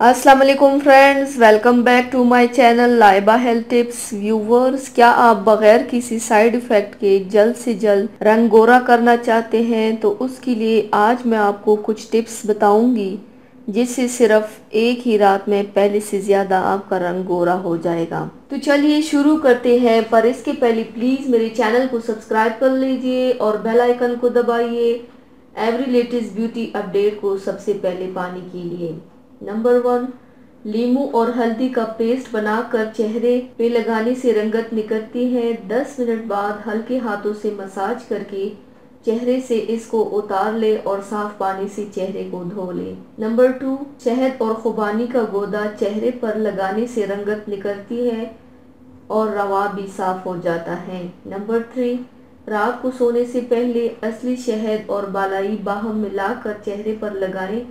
अस्सलाम वालेकुम friends, welcome back to my channel Laiba health tips. Viewers, क्या आप बगैर किसी साइड इफ़ेक्ट के जल्द से जल्द रंग गोरा करना चाहते हैं? तो उसके लिए आज मैं आपको कुछ टिप्स बताऊंगी जिससे सिर्फ एक ही रात में पहले से ज़्यादा आपका रंग गोरा हो जाएगा। तो चलिए शुरू करते हैं, पर इसके पहले प्लीज़ मेरे चैनल को सब्सक्राइब कर लीजिए और बेल आइकन को दबाइए एवरी लेटेस्ट ब्यूटी अपडेट को सबसे पहले पाने के लिए। नंबर 1, लीमू और हल्दी का पेस्ट बनाकर चेहरे पे लगाने से रंगत निकलती है। 10 मिनट बाद हल्के हाथों से मसाज करके चेहरे से इसको उतार ले और साफ पानी से चेहरे को धो ले। नंबर 2, शहद और खुबानी का गोदा चेहरे पर लगाने से रंगत निकलती है और रवा भी साफ हो जाता है। नंबर 3, रात को सोने से पहले असली शहद और बालाई बाहम मिलाकर चेहरे पर लगाएं।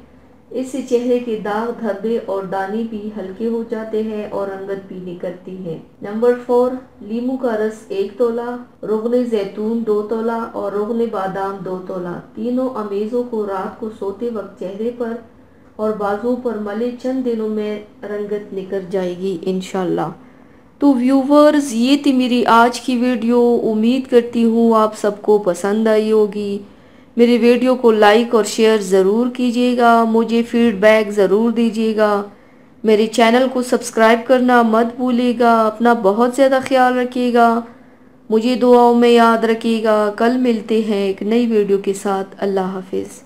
इससे चेहरे के दाग, धब्बे और दाने भी हल्के हो जाते हैं और रंगत भी निकलती है। नंबर 4, लीमू का रस 1 तोला, रोगने जैतून 2 तोला और रोगने बादाम 2 तोला। तीनों अमेज़ों को रात को सोते वक्त चेहरे पर और बाजुओं पर मले, चंद दिनों में रंगत निकल जाएगी इंशाल्लाह। तो व्यूवर्स, ये थी मेरी आज की वीडियो। उम्मीद करती हूँ आप सबको पसंद आई होगी। मेरे वीडियो को लाइक और शेयर ज़रूर कीजिएगा, मुझे फीडबैक ज़रूर दीजिएगा। मेरे चैनल को सब्सक्राइब करना मत भूलिएगा। अपना बहुत ज़्यादा ख्याल रखिएगा, मुझे दुआओं में याद रखिएगा। कल मिलते हैं एक नई वीडियो के साथ। अल्लाह हाफिज़।